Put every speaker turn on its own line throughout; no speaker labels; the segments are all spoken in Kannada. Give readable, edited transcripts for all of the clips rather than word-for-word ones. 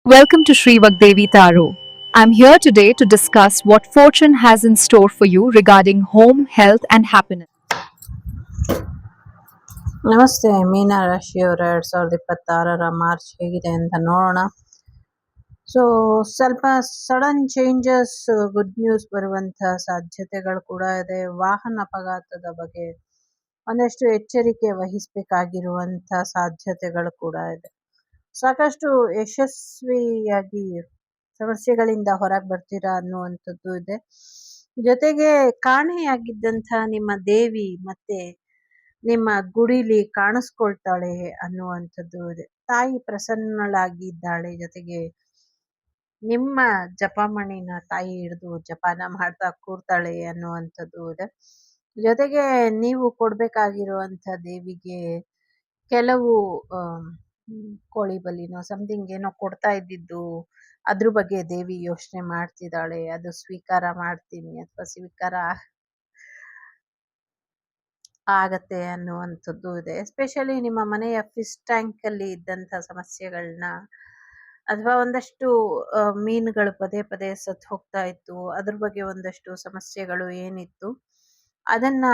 Welcome to Sri Vagdevi Taro. I'm here today to discuss what fortune has in store for you regarding home, health, and happiness.
ನಮಸ್ತೆ ಮೀನ ರಾಶಿಯವರ 2026 ಮಾರ್ಚ್ ಹೇಗಿದೆ ಅಂತ ನೋಡೋಣ. ಸೊ ಸ್ವಲ್ಪ ಸಡನ್ ಚೇಂಜಸ್, ಗುಡ್ ನ್ಯೂಸ್ ಬರುವಂಥ ಸಾಧ್ಯತೆಗಳು ಕೂಡ ಇದೆ. ವಾಹನ ಅಪಘಾತದ ಬಗ್ಗೆ ಒಂದಷ್ಟು ಎಚ್ಚರಿಕೆ ವಹಿಸಬೇಕಾಗಿರುವಂಥ ಸಾಧ್ಯತೆಗಳು ಕೂಡ ಇದೆ. ಸಾಕಷ್ಟು ಯಶಸ್ವಿಯಾಗಿ ಸಮಸ್ಯೆಗಳಿಂದ ಹೊರಗೆ ಬರ್ತೀರಾ ಅನ್ನುವಂಥದ್ದು ಇದೆ. ಜೊತೆಗೆ ಕಾಣೆಯಾಗಿದ್ದಂಥ ನಿಮ್ಮ ದೇವಿ ಮತ್ತೆ ನಿಮ್ಮ ಗುಡಿಲಿ ಕಾಣಿಸ್ಕೊಳ್ತಾಳೆ ಅನ್ನುವಂಥದ್ದು ಇದೆ. ತಾಯಿ ಪ್ರಸನ್ನಳಾಗಿದ್ದಾಳೆ. ಜೊತೆಗೆ ನಿಮ್ಮ ಜಪಮಣಿನ ತಾಯಿ ಹಿಡಿದು ಜಪಾನ ಮಾಡ್ತಾ ಕೂರ್ತಾಳೆ ಅನ್ನುವಂಥದ್ದು ಇದೆ. ಜೊತೆಗೆ ನೀವು ಕೊಡ್ಬೇಕಾಗಿರುವಂಥ ದೇವಿಗೆ ಕೆಲವು ಕೋಳಿ ಬಲಿನೋ ಸಮಥಿಂಗ್ ಏನೋ ಕೊಡ್ತಾ ಇದ್ದಿದ್ದು, ಅದ್ರ ಬಗ್ಗೆ ದೇವಿ ಯೋಚನೆ ಮಾಡ್ತಿದ್ದಾಳೆ. ಅದು ಸ್ವೀಕಾರ ಮಾಡ್ತೀನಿ ಅಥವಾ ಸ್ವೀಕಾರ ಆಗತ್ತೆ ಅನ್ನುವಂಥದ್ದು ಇದೆ. ಎಸ್ಪೆಷಲಿ ನಿಮ್ಮ ಮನೆಯ ಫಿಶ್ ಟ್ಯಾಂಕ್ ಅಲ್ಲಿ ಇದ್ದಂಥ ಸಮಸ್ಯೆಗಳನ್ನ ಅಥವಾ ಒಂದಷ್ಟು ಮೀನುಗಳು ಪದೇ ಪದೇ ಸತ್ತು ಹೋಗ್ತಾ ಇತ್ತು, ಅದ್ರ ಬಗ್ಗೆ ಒಂದಷ್ಟು ಸಮಸ್ಯೆಗಳು ಏನಿತ್ತು ಅದನ್ನ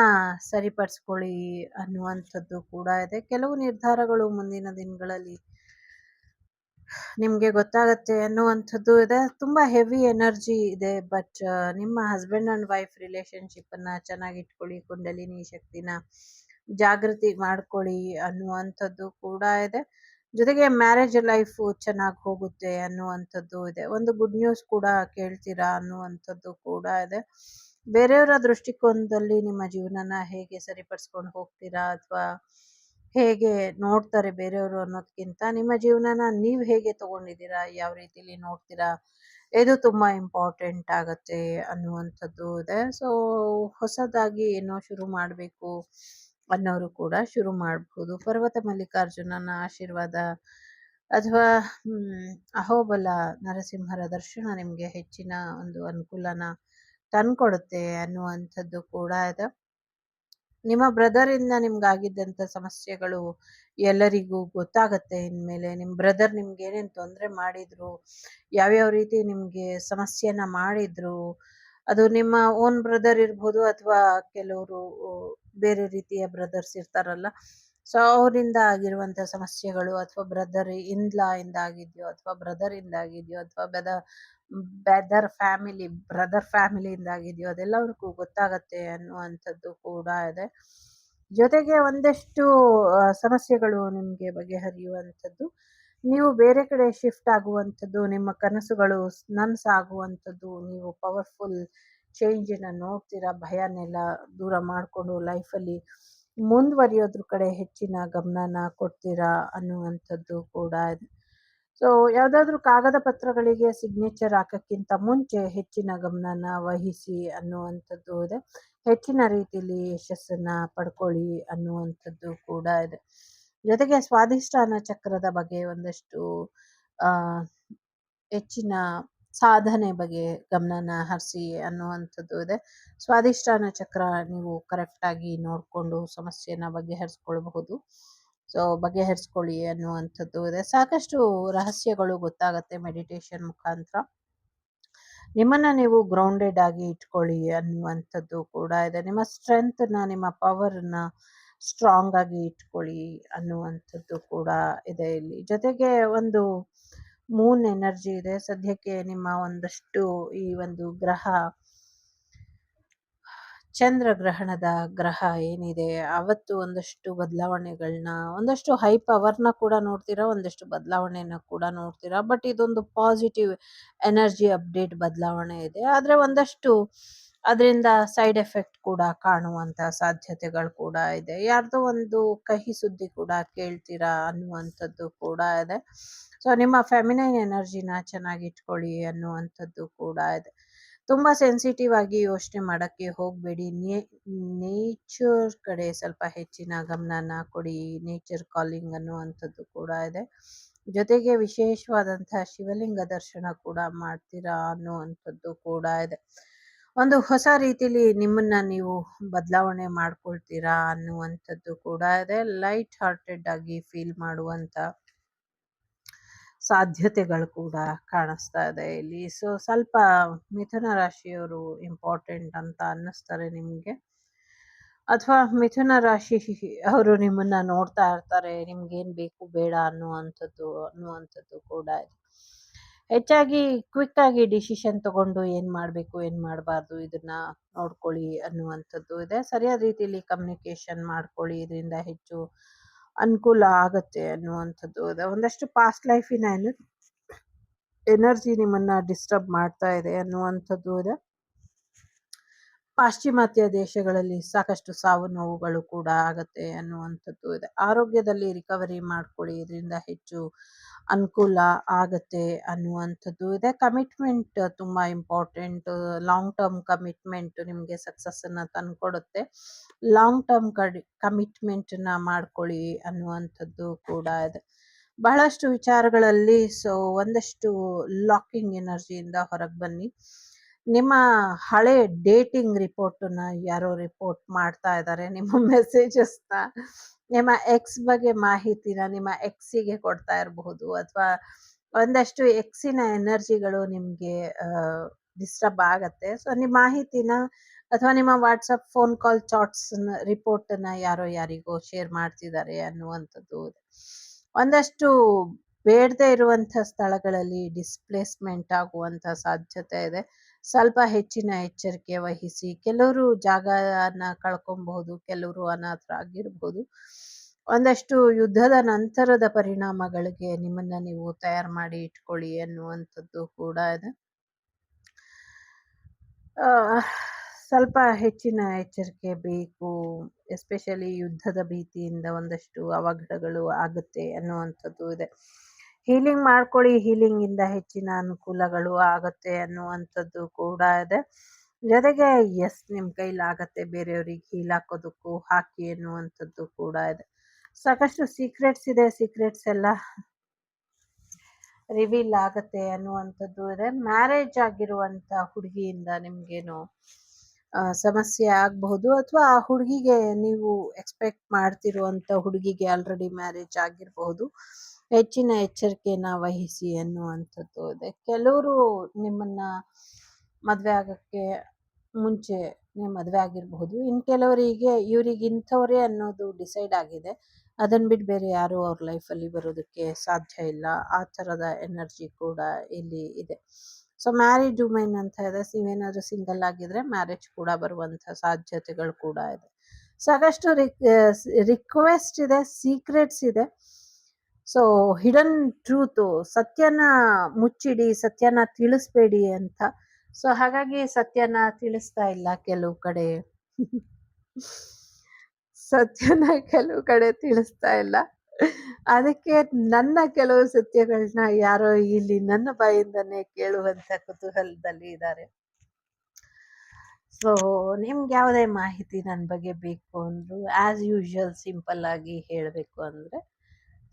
ಸರಿಪಡಿಸ್ಕೊಳ್ಳಿ ಅನ್ನುವಂಥದ್ದು ಕೂಡ ಇದೆ. ಕೆಲವು ನಿರ್ಧಾರಗಳು ಮುಂದಿನ ದಿನಗಳಲ್ಲಿ ನಿಮ್ಗೆ ಗೊತ್ತಾಗತ್ತೆ ಅನ್ನುವಂಥದ್ದು ಇದೆ. ತುಂಬಾ ಹೆವಿ ಎನರ್ಜಿ ಇದೆ. ಬಟ್ ನಿಮ್ಮ ಹಸ್ಬೆಂಡ್ ಅಂಡ್ ವೈಫ್ ರಿಲೇಶನ್ಶಿಪ್ ಅನ್ನ ಚೆನ್ನಾಗಿ ಇಟ್ಕೊಳ್ಳಿ, ಕುಂಡಲಿನಿ ಶಕ್ತಿನ ಜಾಗೃತಿ ಮಾಡ್ಕೊಳ್ಳಿ ಅನ್ನುವಂಥದ್ದು ಕೂಡ ಇದೆ. ಜೊತೆಗೆ ಮ್ಯಾರೇಜ್ ಲೈಫ್ ಚೆನ್ನಾಗಿ ಹೋಗುತ್ತೆ ಅನ್ನುವಂಥದ್ದು ಇದೆ. ಒಂದು ಗುಡ್ ನ್ಯೂಸ್ ಕೂಡ ಕೇಳ್ತೀರಾ ಅನ್ನುವಂಥದ್ದು ಕೂಡ ಇದೆ. ಬೇರೆಯವರ ದೃಷ್ಟಿಕೋನದಲ್ಲಿ ನಿಮ್ಮ ಜೀವನನ ಹೇಗೆ ಸರಿಪಡಿಸ್ಕೊಂಡು ಹೋಗ್ತೀರಾ ಅಥವಾ ಹೇಗೆ ನೋಡ್ತಾರೆ ಬೇರೆಯವರು ಅನ್ನೋದಕ್ಕಿಂತ ನಿಮ್ಮ ಜೀವನನ ನೀವು ಹೇಗೆ ತಗೊಂಡಿದ್ದೀರಾ, ಯಾವ ರೀತಿಲಿ ನೋಡ್ತೀರಾ, ಇದು ತುಂಬಾ ಇಂಪಾರ್ಟೆಂಟ್ ಆಗತ್ತೆ ಅನ್ನುವಂಥದ್ದು ಇದೆ. ಸೊ ಹೊಸದಾಗಿ ಏನೋ ಶುರು ಮಾಡಬೇಕು ಅನ್ನೋರು ಕೂಡ ಶುರು ಮಾಡಬಹುದು. ಪರ್ವತ ಮಲ್ಲಿಕಾರ್ಜುನನ ಆಶೀರ್ವಾದ ಅಥವಾ ಅಹೋಬಲ ನರಸಿಂಹರ ದರ್ಶನ ನಿಮ್ಗೆ ಹೆಚ್ಚಿನ ಒಂದು ಅನುಕೂಲನ ತಂದ್ಕೊಡುತ್ತೆ ಅನ್ನುವಂಥದ್ದು ಕೂಡ ಇದೆ. ನಿಮ್ಮ ಬ್ರದರ್ ಇಂದ ನಿಮ್ಗಾಗಿದ್ದಂಥ ಸಮಸ್ಯೆಗಳು ಎಲ್ಲರಿಗೂ ಗೊತ್ತಾಗತ್ತೆ ಇನ್ಮೇಲೆ. ನಿಮ್ಮ ಬ್ರದರ್ ನಿಮ್ಗೆ ಏನೇನ್ ತೊಂದರೆ ಮಾಡಿದ್ರು, ಯಾವ್ಯಾವ ರೀತಿ ನಿಮ್ಗೆ ಸಮಸ್ಯೆನ ಮಾಡಿದ್ರು, ಅದು ನಿಮ್ಮ ಓನ್ ಬ್ರದರ್ ಇರ್ಬೋದು ಅಥವಾ ಕೆಲವರು ಬೇರೆ ರೀತಿಯ ಬ್ರದರ್ಸ್ ಇರ್ತಾರಲ್ಲ, ಸೊ ಅವರಿಂದ ಆಗಿರುವಂತ ಸಮಸ್ಯೆಗಳು ಅಥವಾ ಬ್ರದರ್ ಇನ್ಲಾ ಇಂದ ಆಗಿದ್ಯೋ ಅಥವಾ ಬ್ರದರ್ ಇಂದ ಆಗಿದ್ಯೋ ಅಥವಾ ಬ್ರದರ್ ಫ್ಯಾಮಿಲಿಯಿಂದ ಆಗಿದೆಯೋ ಅದೆಲ್ಲವ್ರಿಗೂ ಗೊತ್ತಾಗತ್ತೆ ಅನ್ನುವಂಥದ್ದು ಕೂಡ ಇದೆ. ಜೊತೆಗೆ ಒಂದಷ್ಟು ಸಮಸ್ಯೆಗಳು ನಿಮ್ಗೆ ಬಗೆಹರಿಯುವಂಥದ್ದು, ನೀವು ಬೇರೆ ಕಡೆ ಶಿಫ್ಟ್ ಆಗುವಂಥದ್ದು, ನಿಮ್ಮ ಕನಸುಗಳು ನನ್ಸಾಗುವಂಥದ್ದು, ನೀವು ಪವರ್ಫುಲ್ ಚೇಂಜಿನ ನೋಡ್ತೀರಾ, ಭಯನೆಲ್ಲ ದೂರ ಮಾಡಿಕೊಂಡು ಲೈಫಲ್ಲಿ ಮುಂದುವರಿಯೋದ್ರ ಕಡೆ ಹೆಚ್ಚಿನ ಗಮನನ ಕೊಡ್ತೀರಾ ಅನ್ನುವಂಥದ್ದು ಕೂಡ ಇದೆ. ಸೊ ಯಾವ್ದಾದ್ರು ಕಾಗದ ಪತ್ರಗಳಿಗೆ ಸಿಗ್ನೇಚರ್ ಹಾಕಕ್ಕಿಂತ ಮುಂಚೆ ಹೆಚ್ಚಿನ ಗಮನನ ವಹಿಸಿ ಅನ್ನುವಂಥದ್ದು ಇದೆ. ಹೆಚ್ಚಿನ ರೀತಿಯಲ್ಲಿ ಯಶಸ್ಸನ್ನ ಪಡ್ಕೊಳ್ಳಿ ಅನ್ನುವಂಥದ್ದು ಕೂಡ ಇದೆ. ಜೊತೆಗೆ ಸ್ವಾಧಿಷ್ಠಾನ ಚಕ್ರದ ಬಗ್ಗೆ ಒಂದಷ್ಟು ಆ ಹೆಚ್ಚಿನ ಸಾಧನೆ ಬಗ್ಗೆ ಗಮನನ ಹರಿಸಿ ಅನ್ನುವಂಥದ್ದು ಇದೆ. ಸ್ವಾಧಿಷ್ಠಾನ ಚಕ್ರ ನೀವು ಕರೆಕ್ಟ್ ಆಗಿ ನೋಡ್ಕೊಂಡು ಸಮಸ್ಯೆನ ಬಗೆಹರಿಸ್ಕೊಳ್ಬಹುದು. ಸೊ ಬಗೆಹರಿಸ್ಕೊಳ್ಳಿ ಅನ್ನುವಂಥದ್ದು ಇದೆ. ಸಾಕಷ್ಟು ರಹಸ್ಯಗಳು ಗೊತ್ತಾಗತ್ತೆ ಮೆಡಿಟೇಷನ್ ಮುಖಾಂತರ. ನಿಮ್ಮನ್ನ ನೀವು ಗ್ರೌಂಡೆಡ್ ಆಗಿ ಇಟ್ಕೊಳ್ಳಿ ಅನ್ನುವಂಥದ್ದು ಕೂಡ ಇದೆ. ನಿಮ್ಮ ಸ್ಟ್ರೆಂತ್ನ, ನಿಮ್ಮ ಪವರ್ನ ಸ್ಟ್ರಾಂಗ್ ಆಗಿ ಇಟ್ಕೊಳ್ಳಿ ಅನ್ನುವಂಥದ್ದು ಕೂಡ ಇದೆ ಇಲ್ಲಿ. ಜೊತೆಗೆ ಒಂದು ಮೂನ್ ಎನರ್ಜಿ ಇದೆ ಸದ್ಯಕ್ಕೆ. ನಿಮ್ಮ ಒಂದಷ್ಟು ಈ ಒಂದು ಚಂದ್ರಗ್ರಹಣದ ಗ್ರಹ ಏನಿದೆ ಅವತ್ತು ಒಂದಷ್ಟು ಬದಲಾವಣೆಗಳನ್ನ, ಒಂದಷ್ಟು ಹೈ ಪವರ್ನ ಕೂಡ ನೋಡ್ತೀರಾ, ಒಂದಷ್ಟು ಬದಲಾವಣೆನ ಕೂಡ ನೋಡ್ತೀರಾ. ಬಟ್ ಇದೊಂದು ಪಾಸಿಟಿವ್ ಎನರ್ಜಿ ಅಪ್ಡೇಟ್ ಬದಲಾವಣೆ ಇದೆ. ಆದ್ರೆ ಒಂದಷ್ಟು ಅದರಿಂದ ಸೈಡ್ ಎಫೆಕ್ಟ್ ಕೂಡ ಕಾಣುವಂತ ಸಾಧ್ಯತೆಗಳು ಕೂಡ ಇದೆ. ಯಾರ್ದೋ ಒಂದು ಕಹಿ ಸುದ್ದಿ ಕೂಡ ಕೇಳ್ತೀರಾ ಅನ್ನುವಂಥದ್ದು ಕೂಡ ಇದೆ. ಸೊ ನಿಮ್ಮ ಫೆಮಿನೈನ್ ಎನರ್ಜಿನ ಚೆನ್ನಾಗಿ ಇಟ್ಕೊಳ್ಳಿ ಅನ್ನುವಂಥದ್ದು ಕೂಡ ಇದೆ. ತುಂಬಾ ಸೆನ್ಸಿಟಿವ್ ಆಗಿ ಯೋಚನೆ ಮಾಡಕ್ಕೆ ಹೋಗ್ಬೇಡಿ. ನೇಚರ್ ಕಡೆ ಸ್ವಲ್ಪ ಹೆಚ್ಚಿನ ಗಮನನ ಕೊಡಿ. ನೇಚರ್ ಕಾಲಿಂಗ್ ಅನ್ನುವಂಥದ್ದು ಕೂಡ ಇದೆ. ಜೊತೆಗೆ ವಿಶೇಷವಾದಂತಹ ಶಿವಲಿಂಗ ದರ್ಶನ ಕೂಡ ಮಾಡ್ತೀರಾ ಅನ್ನುವಂಥದ್ದು ಕೂಡ ಇದೆ. ಒಂದು ಹೊಸ ರೀತಿಲಿ ನಿಮ್ಮನ್ನ ನೀವು ಬದಲಾವಣೆ ಮಾಡ್ಕೊಳ್ತೀರಾ ಅನ್ನುವಂಥದ್ದು ಕೂಡ ಇದೆ. ಲೈಟ್ ಹಾರ್ಟೆಡ್ ಆಗಿ ಫೀಲ್ ಮಾಡುವಂತ ಸಾಧ್ಯತೆಗಳು ಕೂಡ ಕಾಣಿಸ್ತಾ ಇದೆ ಇಲ್ಲಿ. ಸೊ ಸ್ವಲ್ಪ ಮಿಥುನ ರಾಶಿಯವರು ಇಂಪಾರ್ಟೆಂಟ್ ಅಂತ ಅನ್ನಿಸ್ತಾರೆ ನಿಮ್ಗೆ. ಅಥವಾ ಮಿಥುನ ರಾಶಿ ಅವರು ನಿಮ್ಮನ್ನ ನೋಡ್ತಾ ಇರ್ತಾರೆ, ನಿಮ್ಗೇನ್ ಬೇಕು ಬೇಡ ಅನ್ನುವಂಥದ್ದು ಕೂಡ ಇದೆ. ಹೆಚ್ಚಾಗಿ ಕ್ವಿಕ್ ಆಗಿ ಡಿಸಿಷನ್ ತಗೊಂಡು ಏನ್ ಮಾಡ್ಬೇಕು ಏನ್ ಮಾಡಬಾರ್ದು ಇದನ್ನ ನೋಡ್ಕೊಳ್ಳಿ ಅನ್ನುವಂಥದ್ದು ಇದೆ. ಸರಿಯಾದ ರೀತಿಯಲ್ಲಿ ಕಮ್ಯುನಿಕೇಶನ್ ಮಾಡ್ಕೊಳ್ಳಿ, ಇದರಿಂದ ಹೆಚ್ಚು ಅನುಕೂಲ ಆಗತ್ತೆ ಅನ್ನುವಂಥದ್ದು ಇದೆ. ಒಂದಷ್ಟು ಪಾಸ್ಟ್ ಲೈಫಿನ ಎನರ್ಜಿ ನಿಮ್ಮನ್ನ ಡಿಸ್ಟರ್ಬ್ ಮಾಡ್ತಾ ಇದೆ ಅನ್ನುವಂಥದ್ದು ಇದೆ. ಪಾಶ್ಚಿಮಾತ್ಯ ದೇಶಗಳಲ್ಲಿ ಸಾಕಷ್ಟು ಸಾವು ನೋವುಗಳು ಕೂಡ ಆಗತ್ತೆ ಅನ್ನುವಂಥದ್ದು ಇದೆ. ಆರೋಗ್ಯದಲ್ಲಿ ರಿಕವರಿ ಮಾಡ್ಕೊಳ್ಳಿ, ಇದರಿಂದ ಹೆಚ್ಚು ಅನುಕೂಲ ಆಗತ್ತೆ ಅನ್ನುವಂಥದ್ದು ಇದೆ. ಕಮಿಟ್ಮೆಂಟ್ ತುಂಬಾ ಇಂಪಾರ್ಟೆಂಟ್. ಲಾಂಗ್ ಟರ್ಮ್ ಕಮಿಟ್ಮೆಂಟ್ ನಿಮಗೆ ಸಕ್ಸಸ್ ಅನ್ನ ತಂದ್ಕೊಡುತ್ತೆ. ಲಾಂಗ್ ಟರ್ಮ್ ಕಮಿಟ್ಮೆಂಟ್ ನ ಮಾಡ್ಕೊಳ್ಳಿ ಅನ್ನುವಂಥದ್ದು ಕೂಡ ಇದೆ. ಬಹಳಷ್ಟು ವಿಚಾರಗಳಲ್ಲಿ ಒಂದಷ್ಟು ಲಾಕಿಂಗ್ ಎನರ್ಜಿಯಿಂದ ಹೊರಗೆ ಬನ್ನಿ. ನಿಮ್ಮ ಹಳೆ ಡೇಟಿಂಗ್ ರಿಪೋರ್ಟನ್ನ ಯಾರೋ ರಿಪೋರ್ಟ್ ಮಾಡ್ತಾ ಇದ್ದಾರೆ. ನಿಮ್ಮ ಮೆಸೇಜಸ್ನ, ನಿಮ್ಮ ಎಕ್ಸ್ ಬಗ್ಗೆ ಮಾಹಿತಿನ ನಿಮ್ಮ ಎಕ್ಸಿಗೆ ಕೊಡ್ತಾ ಇರಬಹುದು, ಅಥವಾ ಒಂದಷ್ಟು ಎಕ್ಸಿನ ಎನರ್ಜಿಗಳು ನಿಮ್ಗೆ ಡಿಸ್ಟರ್ಬ್ ಆಗತ್ತೆ. ಸೊ ನಿಮ್ಮ ಮಾಹಿತಿನ ಅಥವಾ ನಿಮ್ಮ ವಾಟ್ಸಪ್ ಫೋನ್ ಕಾಲ್ ಚಾಟ್ಸ್ ರಿಪೋರ್ಟನ್ನ ಯಾರೋ ಯಾರಿಗೋ ಶೇರ್ ಮಾಡ್ತಿದ್ದಾರೆ ಅನ್ನುವಂಥದ್ದು. ಒಂದಷ್ಟು ಬೇಡದೇ ಇರುವಂಥ ಸ್ಥಳಗಳಲ್ಲಿ ಡಿಸ್ಪ್ಲೇಸ್ಮೆಂಟ್ ಆಗುವಂಥ ಸಾಧ್ಯತೆ ಇದೆ. ಸ್ವಲ್ಪ ಹೆಚ್ಚಿನ ಎಚ್ಚರಿಕೆ ವಹಿಸಿ. ಕೆಲವರು ಜಾಗನ ಕಳ್ಕೊಬಹುದು, ಕೆಲವರು ಅನಾಥರಾಗಿರ್ಬೋದು. ಒಂದಷ್ಟು ಯುದ್ಧದ ನಂತರದ ಪರಿಣಾಮಗಳಿಗೆ ನಿಮ್ಮನ್ನ ನೀವು ತಯಾರು ಮಾಡಿ ಇಟ್ಕೊಳ್ಳಿ ಅನ್ನುವಂಥದ್ದು ಕೂಡ ಇದೆ. ಸ್ವಲ್ಪ ಹೆಚ್ಚಿನ ಎಚ್ಚರಿಕೆ ಬೇಕು. ಎಸ್ಪೆಷಲಿ ಯುದ್ಧದ ಭೀತಿಯಿಂದ ಒಂದಷ್ಟು ಅವಘಡಗಳು ಆಗುತ್ತೆ ಅನ್ನುವಂಥದ್ದು ಇದೆ. ಹೀಲಿಂಗ್ ಮಾಡ್ಕೊಳ್ಳಿ, ಹೀಲಿಂಗ್ ಇಂದ ಹೆಚ್ಚಿನ ಅನುಕೂಲಗಳು ಆಗತ್ತೆ ಅನ್ನುವಂಥದ್ದು ಕೂಡ ಇದೆ. ಜೊತೆಗೆ ನಿಮ್ ಕೈಲಾಗತ್ತೆ ಬೇರೆಯವ್ರಿಗೆ ಹೀಲ್ ಹಾಕೋದಕ್ಕೂ ಹಾಕಿ ಅನ್ನುವಂಥದ್ದು ಕೂಡ ಇದೆ. ಸಾಕಷ್ಟು ಸೀಕ್ರೆಟ್ಸ್ ಇದೆ, ಸೀಕ್ರೆಟ್ಸ್ ಎಲ್ಲ ರಿವೀಲ್ ಆಗತ್ತೆ ಅನ್ನುವಂಥದ್ದು ಇದೆ. ಮ್ಯಾರೇಜ್ ಆಗಿರುವಂತ ಹುಡುಗಿಯಿಂದ ನಿಮ್ಗೇನು ಸಮಸ್ಯೆ ಆಗಬಹುದು, ಅಥವಾ ಆ ಹುಡುಗಿಗೆ ನೀವು ಎಕ್ಸ್ಪೆಕ್ಟ್ ಮಾಡ್ತಿರುವಂತ ಹುಡುಗಿಗೆ ಆಲ್ರೆಡಿ ಮ್ಯಾರೇಜ್ ಆಗಿರಬಹುದು. ಹೆಚ್ಚಿನ ಎಚ್ಚರಿಕೆನ ವಹಿಸಿ ಅನ್ನುವಂಥದ್ದು ಇದೆ. ಕೆಲವರು ನಿಮ್ಮನ್ನ ಮದ್ವೆ ಆಗಕ್ಕೆ ಮುಂಚೆ ಮದ್ವೆ ಆಗಿರಬಹುದು. ಇನ್ ಕೆಲವರಿಗೆ ಇವ್ರಿಗೆ ಇಂಥವ್ರೆ ಅನ್ನೋದು ಡಿಸೈಡ್ ಆಗಿದೆ, ಅದನ್ನ ಬಿಟ್ಟು ಬೇರೆ ಯಾರು ಅವ್ರ ಲೈಫಲ್ಲಿ ಬರೋದಕ್ಕೆ ಸಾಧ್ಯ ಇಲ್ಲ. ಆ ಥರದ ಎನರ್ಜಿ ಕೂಡ ಇಲ್ಲಿ ಇದೆ. ಸೊ ಮ್ಯಾರಿಡ್ ವುಮೆನ್ ಅಂತ ಇದೆ. ನೀವೇನಾದ್ರೂ ಸಿಂಗಲ್ ಆಗಿದ್ರೆ ಮ್ಯಾರೇಜ್ ಕೂಡ ಬರುವಂಥ ಸಾಧ್ಯತೆಗಳು ಕೂಡ ಇದೆ. ಸಾಕಷ್ಟು ರಿಕ್ವೆಸ್ಟ್ ಇದೆ, ಸೀಕ್ರೆಟ್ಸ್ ಇದೆ. ಸೊ ಹಿಡನ್ ಟ್ರೂತು, ಸತ್ಯನ ಮುಚ್ಚಿಡಿ, ಸತ್ಯನ ತಿಳಿಸ್ಬೇಡಿ ಅಂತ. ಸೊ ಹಾಗಾಗಿ ಸತ್ಯನ ತಿಳಿಸ್ತಾ ಇಲ್ಲ ಕೆಲವು ಕಡೆ. ಸತ್ಯನ ಕೆಲವು ಕಡೆ ತಿಳಿಸ್ತಾ ಇಲ್ಲ. ಅದಕ್ಕೆ ನನ್ನ ಕೆಲವು ಸತ್ಯಗಳನ್ನ ಯಾರೋ ಇಲ್ಲಿ ನನ್ನ ಬಾಯಿಂದನೇ ಕೇಳುವಂತ ಕುತೂಹಲದಲ್ಲಿ ಇದ್ದಾರೆ. ಸೊ ನಿಮ್ಗೆ ಯಾವುದೇ ಮಾಹಿತಿ ನನ್ನ ಬಗ್ಗೆ ಬೇಕು ಅಂದ್ರು, ಆಸ್ ಯೂಶುವಲ್ ಸಿಂಪಲ್ ಆಗಿ ಹೇಳಬೇಕು ಅಂದ್ರೆ,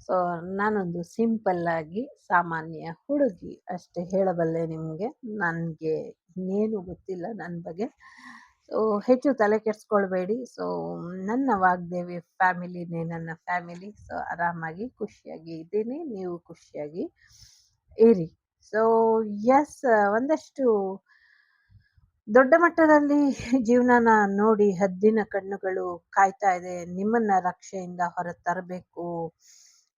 ಸೊ ನಾನೊಂದು ಸಿಂಪಲ್ ಆಗಿ ಸಾಮಾನ್ಯ ಹುಡುಗಿ ಅಷ್ಟೇ ಹೇಳಬಲ್ಲೆ ನಿಮ್ಗೆ. ನನ್ಗೆ ಇನ್ನೇನು ಗೊತ್ತಿಲ್ಲ ನನ್ನ ಬಗ್ಗೆ. ಸೊ ಹೆಚ್ಚು ತಲೆ ಕೆಡ್ಸ್ಕೊಳ್ಬೇಡಿ. ಸೊ ನನ್ನ ವಾಗ್ದೇವಿ ಫ್ಯಾಮಿಲಿನೇ ನನ್ನ ಫ್ಯಾಮಿಲಿ. ಸೊ ಆರಾಮಾಗಿ ಖುಷಿಯಾಗಿ ಇದ್ದೀನಿ, ನೀವು ಖುಷಿಯಾಗಿ ಇರಿ. ಸೊ ಒಂದಷ್ಟು ದೊಡ್ಡ ಮಟ್ಟದಲ್ಲಿ ಜೀವನನ ನೋಡಿ ಹದ್ದಿನ ಕಣ್ಣುಗಳು ಕಾಯ್ತಾ ಇದೆ, ನಿಮ್ಮನ್ನ ರಕ್ಷೆಯಿಂದ ಹೊರ ತರಬೇಕು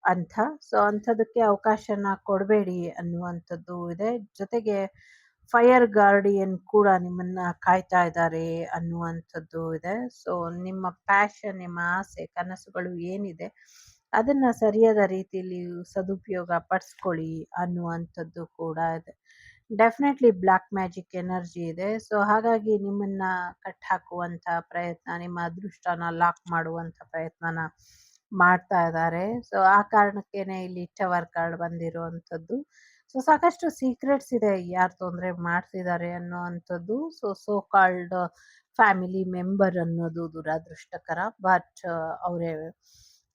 ಅಂತ. ಸೊ ಅಂಥದಕ್ಕೆ ಅವಕಾಶನ ಕೊಡಬೇಡಿ ಅನ್ನುವಂಥದ್ದು ಇದೆ. ಜೊತೆಗೆ ಫೈರ್ ಗಾರ್ಡಿಯನ್ ಕೂಡ ನಿಮ್ಮನ್ನ ಕಾಯ್ತಾ ಇದ್ದಾರೆ ಅನ್ನುವಂಥದ್ದು ಇದೆ. ಸೊ ನಿಮ್ಮ ಪ್ಯಾಷನ್, ನಿಮ್ಮ ಆಸೆ, ಕನಸುಗಳು ಏನಿದೆ ಅದನ್ನ ಸರಿಯಾದ ರೀತಿಯಲ್ಲಿ ಸದುಪಯೋಗ ಪಡಿಸ್ಕೊಳ್ಳಿ ಅನ್ನುವಂಥದ್ದು ಕೂಡ ಇದೆ. ಡೆಫಿನೆಟ್ಲಿ ಬ್ಲ್ಯಾಕ್ ಮ್ಯಾಜಿಕ್ ಎನರ್ಜಿ ಇದೆ. ಸೊ ಹಾಗಾಗಿ ನಿಮ್ಮನ್ನ ಕಟ್ ಹಾಕುವಂತ ಪ್ರಯತ್ನ, ನಿಮ್ಮ ಅದೃಷ್ಟನ ಲಾಕ್ ಮಾಡುವಂತ ಪ್ರಯತ್ನನ ಮಾಡ್ತಾ ಇದ್ದಾರೆ. ಸೊ ಆ ಕಾರಣಕ್ಕೇನೆ ಇಲ್ಲಿ ಟವರ್ ಕಾರ್ಡ್ ಬಂದಿರುವಂಥದ್ದು. ಸೊ ಸಾಕಷ್ಟು ಸೀಕ್ರೆಟ್ಸ್ ಇದೆ, ಯಾರು ತೊಂದರೆ ಮಾಡ್ತಿದ್ದಾರೆ ಅನ್ನುವಂಥದ್ದು. ಸೋ ಕಾಲ್ಡ್ ಫ್ಯಾಮಿಲಿ ಮೆಂಬರ್ ಅನ್ನೋದು ದುರಾದೃಷ್ಟಕರ. ಬಟ್ ಅವರೇ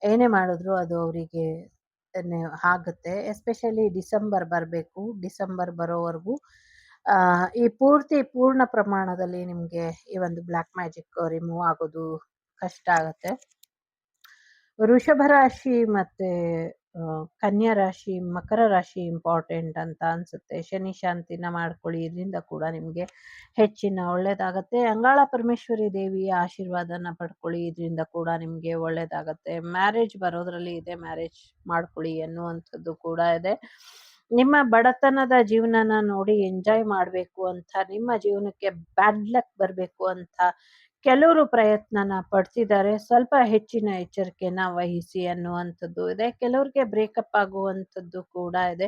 ಏನೇ ಮಾಡಿದ್ರು ಅದು ಅವರಿಗೆ ಆಗುತ್ತೆ. ಎಸ್ಪೆಷಲಿ ಡಿಸೆಂಬರ್ ಬರಬೇಕು. ಡಿಸೆಂಬರ್ ಬರೋವರೆಗೂ ಈ ಪೂರ್ಣ ಪ್ರಮಾಣದಲ್ಲಿ ನಿಮ್ಗೆ ಈ ಒಂದು ಬ್ಲ್ಯಾಕ್ ಮ್ಯಾಜಿಕ್ ರಿಮೂವ್ ಆಗೋದು ಕಷ್ಟ ಆಗತ್ತೆ. ವೃಷಭ ರಾಶಿ ಮತ್ತೆ ಕನ್ಯಾ ರಾಶಿ, ಮಕರ ರಾಶಿ ಇಂಪಾರ್ಟೆಂಟ್ ಅಂತ ಅನ್ಸುತ್ತೆ. ಶನಿ ಶಾಂತಿನ ಮಾಡ್ಕೊಳ್ಳಿ. ಇದರಿಂದ ಕೂಡ ನಿಮ್ಗೆ ಹೆಚ್ಚಿನ ಒಳ್ಳೇದಾಗತ್ತೆ. ಅಂಗಾಳ ಪರಮೇಶ್ವರಿ ದೇವಿಯ ಆಶೀರ್ವಾದನ ಪಡ್ಕೊಳ್ಳಿ. ಇದರಿಂದ ಕೂಡ ನಿಮ್ಗೆ ಒಳ್ಳೇದಾಗತ್ತೆ. ಮ್ಯಾರೇಜ್ ಬರೋದ್ರಲ್ಲಿ ಇದೆ, ಮ್ಯಾರೇಜ್ ಮಾಡ್ಕೊಳ್ಳಿ ಅನ್ನುವಂಥದ್ದು ಕೂಡ ಇದೆ. ನಿಮ್ಮ ಬಡತನದ ಜೀವನನ ನೋಡಿ ಎಂಜಾಯ್ ಮಾಡ್ಬೇಕು ಅಂತ, ನಿಮ್ಮ ಜೀವನಕ್ಕೆ ಬ್ಯಾಡ್ ಲಕ್ ಬರ್ಬೇಕು ಅಂತ ಕೆಲವರು ಪ್ರಯತ್ನನ ಪಡ್ತಿದ್ದಾರೆ. ಸ್ವಲ್ಪ ಹೆಚ್ಚಿನ ಎಚ್ಚರಿಕೆನ ವಹಿಸಿ ಅನ್ನುವಂಥದ್ದು ಇದೆ. ಕೆಲವ್ರಿಗೆ ಬ್ರೇಕಪ್ ಆಗುವಂಥದ್ದು ಕೂಡ ಇದೆ.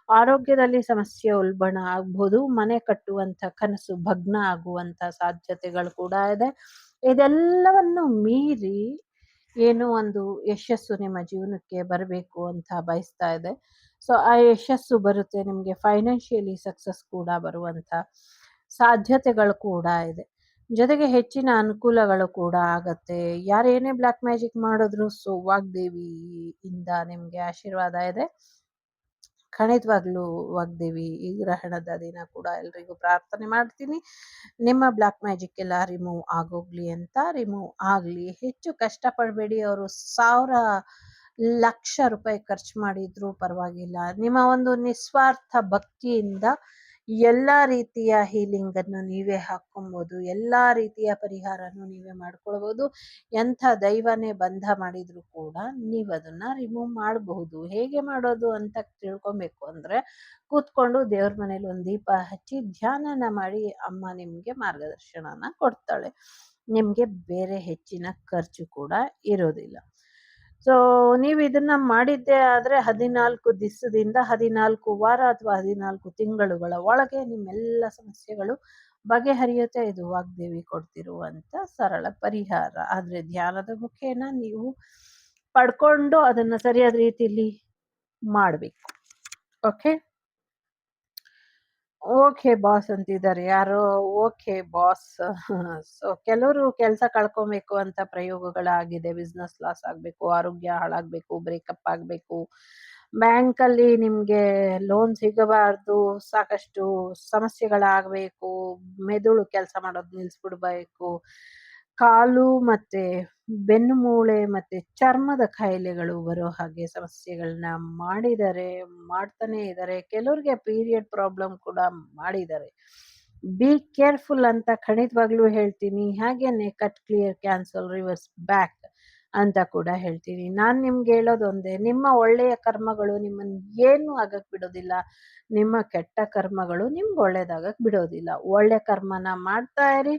ಆರೋಗ್ಯದಲ್ಲಿ ಸಮಸ್ಯೆ ಉಲ್ಬಣ ಆಗ್ಬೋದು. ಮನೆ ಕಟ್ಟುವಂಥ ಕನಸು ಭಗ್ನ ಆಗುವಂಥ ಸಾಧ್ಯತೆಗಳು ಕೂಡ ಇದೆ. ಇದೆಲ್ಲವನ್ನು ಮೀರಿ ಏನೋ ಒಂದು ಯಶಸ್ಸು ನಿಮ್ಮ ಜೀವನಕ್ಕೆ ಬರಬೇಕು ಅಂತ ಬಯಸ್ತಾ ಇದೆ. ಸೊ ಆ ಯಶಸ್ಸು ಬರುತ್ತೆ. ನಿಮ್ಗೆ ಫೈನಾನ್ಷಿಯಲಿ ಸಕ್ಸಸ್ ಕೂಡ ಬರುವಂಥ ಸಾಧ್ಯತೆಗಳು ಕೂಡ ಇದೆ. ಜೊತೆಗೆ ಹೆಚ್ಚಿನ ಅನುಕೂಲಗಳು ಕೂಡ ಆಗತ್ತೆ. ಯಾರೇನೇ ಬ್ಲಾಕ್ ಮ್ಯಾಜಿಕ್ ಮಾಡಿದ್ರು ಸೊ ವಾಗ್ದೇವಿ ಇಂದ ನಿಮ್ಗೆ ಆಶೀರ್ವಾದ ಇದೆ. ಖಂಡಿತವಾಗ್ಲೂ ವಾಗ್ದೇವಿ ಈ ಗ್ರಹಣದ ದಿನ ಕೂಡ ಎಲ್ರಿಗೂ ಪ್ರಾರ್ಥನೆ ಮಾಡ್ತೀನಿ. ನಿಮ್ಮ ಬ್ಲಾಕ್ ಮ್ಯಾಜಿಕ್ ಎಲ್ಲ ರಿಮೂವ್ ಆಗೋಗ್ಲಿ ಅಂತ. ರಿಮೂವ್ ಆಗ್ಲಿ. ಹೆಚ್ಚು ಕಷ್ಟಪಡಬೇಡಿ. ಅವರು 1000 ಲಕ್ಷ ರೂಪಾಯಿ ಖರ್ಚು ಮಾಡಿದ್ರು ಪರವಾಗಿಲ್ಲ. ನಿಮ್ಮ ಒಂದು ನಿಸ್ವಾರ್ಥ ಭಕ್ತಿಯಿಂದ ಎಲ್ಲಾ ರೀತಿಯ ಹೀಲಿಂಗ್ ಅನ್ನು ನೀವೇ ಹಾಕ್ಕೊಬಹುದು. ಎಲ್ಲಾ ರೀತಿಯ ಪರಿಹಾರನು ನೀವೇ ಮಾಡ್ಕೊಳ್ಬಹುದು. ಎಂಥ ದೈವನೇ ಬಂಧ ಮಾಡಿದ್ರು ಕೂಡ ನೀವು ಅದನ್ನ ರಿಮೂವ್ ಮಾಡಬಹುದು. ಹೇಗೆ ಮಾಡೋದು ಅಂತ ತಿಳ್ಕೊಬೇಕು ಅಂದ್ರೆ ಕೂತ್ಕೊಂಡು ದೇವ್ರ ಮನೇಲಿ ಒಂದು ದೀಪ ಹಚ್ಚಿ ಧ್ಯಾನನ ಮಾಡಿ ಅಮ್ಮ ನಿಮ್ಗೆ ಮಾರ್ಗದರ್ಶನನ ಕೊಡ್ತಾಳೆ. ನಿಮ್ಗೆ ಬೇರೆ ಹೆಚ್ಚಿನ ಖರ್ಚು ಕೂಡ ಇರೋದಿಲ್ಲ. ಸೊ ನೀವು ಇದನ್ನ ಮಾಡಿದ್ದೇ ಆದ್ರೆ 14 ದಿವಸದಿಂದ 14 ವಾರ ಅಥವಾ 14 ತಿಂಗಳುಗಳ ಒಳಗೆ ನಿಮ್ಮೆಲ್ಲ ಸಮಸ್ಯೆಗಳು ಬಗೆಹರಿಯುತ್ತೆ. ಇದು ವಾಗ್ದೇವಿ ಕೊಡ್ತಿರುವಂತ ಸರಳ ಪರಿಹಾರ. ಆದ್ರೆ ಧ್ಯಾನದ ಮುಖೇನ ನೀವು ಪಡ್ಕೊಂಡು ಅದನ್ನ ಸರಿಯಾದ ರೀತಿಯಲ್ಲಿ ಮಾಡ್ಬೇಕು. ಓಕೆ ಓಕೆ ಬಾಸ್ ಅಂತಿದ್ದಾರೆ ಯಾರೋ. Okay boss. ಸೊ ಕೆಲವರು ಕೆಲಸ ಕಳ್ಕೊಬೇಕು ಅಂತ ಪ್ರಯೋಗಗಳಾಗಿದೆ. ಬಿಸ್ನೆಸ್ ಲಾಸ್ ಆಗ್ಬೇಕು, ಆರೋಗ್ಯ ಹಾಳಾಗ್ಬೇಕು, ಬ್ರೇಕಪ್ ಆಗ್ಬೇಕು, ಬ್ಯಾಂಕಲ್ಲಿ ನಿಮ್ಗೆ ಲೋನ್ ಸಿಗಬಾರ್ದು, ಸಾಕಷ್ಟು ಸಮಸ್ಯೆಗಳಾಗಬೇಕು, ಮೆದುಳು ಕೆಲಸ ಮಾಡೋದು ನಿಲ್ಲಿಸ್ಬಿಡ್ಬೇಕು, ಕಾಲು ಮತ್ತೆ ಬೆನ್ನು ಮೂಳೆ ಮತ್ತೆ ಚರ್ಮದ ಕಾಯಿಲೆಗಳು ಬರೋ ಹಾಗೆ ಸಮಸ್ಯೆಗಳನ್ನ ಮಾಡಿದ್ದಾರೆ, ಮಾಡ್ತಾನೆ ಇದ್ದಾರೆ. ಕೆಲವ್ರಿಗೆ ಪೀರಿಯಡ್ ಪ್ರಾಬ್ಲಮ್ ಕೂಡ ಮಾಡಿದ್ದಾರೆ. ಬಿ ಕೇರ್ಫುಲ್ ಅಂತ ಖಂಡಿತವಾಗ್ಲೂ ಹೇಳ್ತೀನಿ. ಹಾಗೇನೆ cut clear cancel reverse back ಅಂತ ಕೂಡ ಹೇಳ್ತೀನಿ. ನಾನ್ ನಿಮ್ಗೆ ಹೇಳೋದು ಒಂದೇ, ನಿಮ್ಮ ಒಳ್ಳೆಯ ಕರ್ಮಗಳು ನಿಮ್ಮನ್ನ ಏನು ಆಗಕ್ ಬಿಡೋದಿಲ್ಲ. ನಿಮ್ಮ ಕೆಟ್ಟ ಕರ್ಮಗಳು ನಿಮ್ಗೆ ಒಳ್ಳೇದಾಗಕ್ ಬಿಡೋದಿಲ್ಲ. ಒಳ್ಳೆ ಕರ್ಮನ ಮಾಡ್ತಾ ಇರಿ.